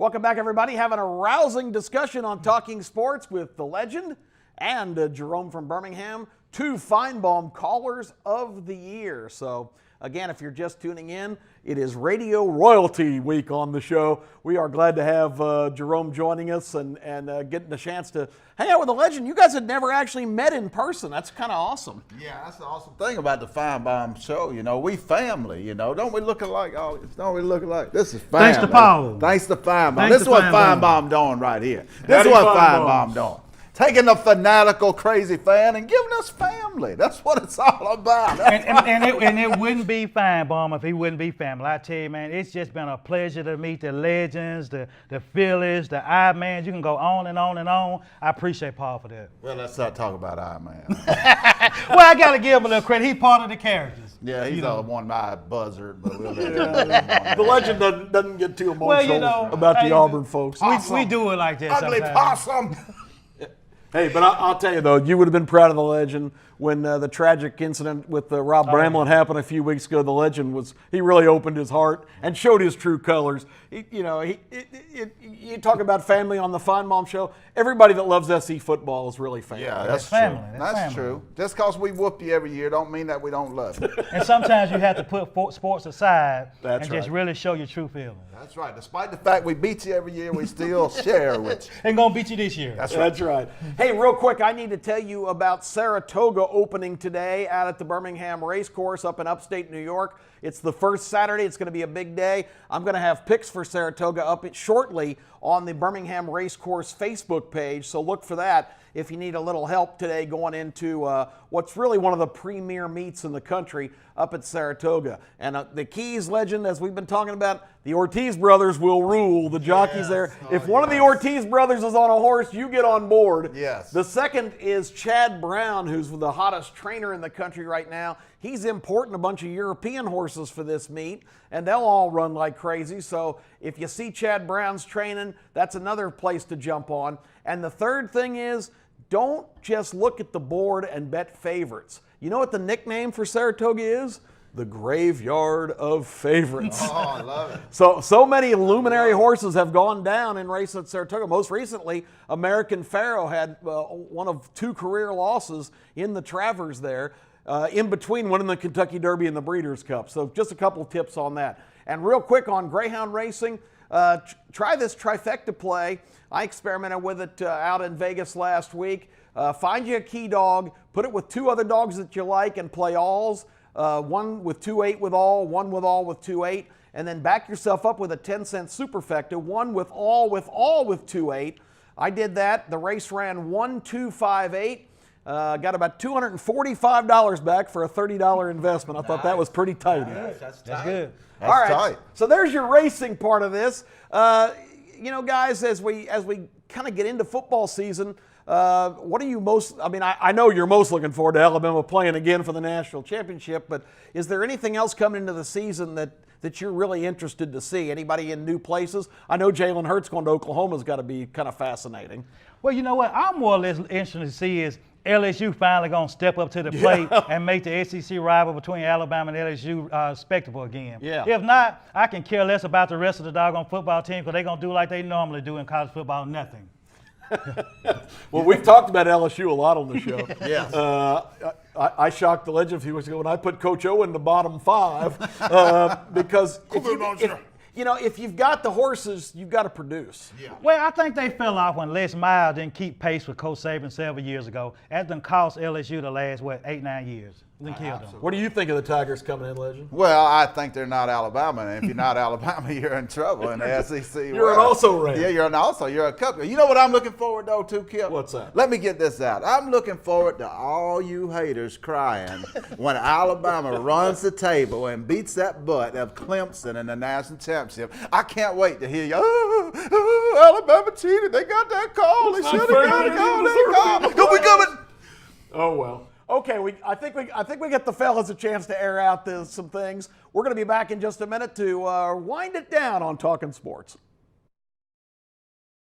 Welcome back, everybody. Having a rousing discussion on Talking Sports with the legend and Jerome from Birmingham, two Feinbaum Callers of the Year. So, again, if you're just tuning in, it is Radio Royalty Week on the show. We are glad to have Jerome joining us and getting the chance to hang out with the legend. You guys had never actually met in person. That's kind of awesome. Yeah, that's the awesome thing about the Feinbaum show. You know, we family, you know. Don't we look alike? Don't we look alike? This is family. Thanks to Paul. Thanks to Feinbaum. Thanks This is to what Feinbaum. Feinbaum doing right here. This is what Feinbaum doing. Taking a fanatical, crazy fan and giving us family. That's what it's all about. And it wouldn't be Feinbaum if he wouldn't be family. I tell you, man, it's just been a pleasure to meet the legends, the Phillies, the I-Mans. You can go on and on and on. I appreciate Paul for that. Well, let's not talk about I-Man. Well, I got to give him a little credit. He's part of the characters. Yeah, he's one-eyed buzzard, but we'll let The legend doesn't get too emotional Well, you know, about the hey, Auburn folks. We do it like that Ugly sometimes. possum. Hey, but I'll tell you, though, you would have been proud of the legend when the tragic incident with Rob Bramlin happened a few weeks ago. The legend he really opened his heart and showed his true colors. You talk about family on the Feinbaum show. Everybody that loves SC football is really family. Yeah, that's family. true. That's That's family. true. Just because we whoop you every year don't mean that we don't love you. And sometimes you have to put sports aside That's and just right. really show your true feelings. That's right. Despite the fact we beat you every year, we still share with you. Ain't gonna beat you this year. That's right. Hey, real quick, I need to tell you about Saratoga opening today out at the Birmingham Racecourse up in upstate New York. It's the first Saturday. It's going to be a big day. I'm going to have picks for Saratoga up shortly on the Birmingham Racecourse Facebook page, so look for that if you need a little help today going into what's really one of the premier meets in the country up at Saratoga. And the Keys legend, as we've been talking about, the Ortiz brothers will rule the jockeys there. If one of the Ortiz brothers is on a horse, you get on board. Yes. The second is Chad Brown, who's the hottest trainer in the country right now. He's importing a bunch of European horses for this meet, and they'll all run like crazy. So if you see Chad Brown's training, that's another place to jump on. And the third thing is, don't just look at the board and bet favorites. You know what the nickname for Saratoga is? The Graveyard of Favorites. Oh, I love it. So many luminary horses have gone down in races at Saratoga. Most recently, American Pharaoh had one of two career losses in the Travers there, in between winning the Kentucky Derby and the Breeders' Cup. So just a couple of tips on that. And real quick on greyhound racing, try this trifecta play. I experimented with it out in Vegas last week. Find you a key dog, put it with two other dogs that you like, and play alls. One with 2-8 with all, one with all with 2-8, and then back yourself up with a 10-cent superfecta, one with all with 2-8. I did that. The race ran 1-2-5-8. Got about $245 back for a $30 investment. I thought that was pretty tight. That's good. All right, tight. so there's your racing part of this. Guys, as we kind of get into football season, what are you most, I know you're most looking forward to Alabama playing again for the national championship, but is there anything else coming into the season that you're really interested to see? Anybody in new places? I know Jalen Hurts going to Oklahoma's got to be kind of fascinating. Well, you know what I'm more or less interested to see is LSU finally going to step up to the plate and make the SEC rival between Alabama and LSU spectacle again. Yeah. If not, I can care less about the rest of the doggone football team because they're going to do like they normally do in college football, nothing. Well, we've talked about LSU a lot on the show. Yes. I shocked the legend a few weeks ago when I put Coach O in the bottom five because if you've got the horses, you've got to produce. Yeah. Well, I think they fell off when Les Miles didn't keep pace with Coach Saban several years ago. That done cost LSU the last, 8-9 years. Then killed them. What do you think of the Tigers coming in, legend? Well, I think they're not Alabama, and if you're not Alabama, you're in trouble in the SEC. You're an also-ran. Yeah, you're a cup. You know what I'm looking forward though, too, Kip? What's that? Let me get this out. I'm looking forward to all you haters crying when Alabama runs the table and beats that butt of Clemson in the national championship. I can't wait to hear you. Alabama cheated. They got that call. They should have got a call. They called. We coming. Oh well. Okay, I think we get the fellas a chance to air out some things. We're going to be back in just a minute to wind it down on Talking Sports.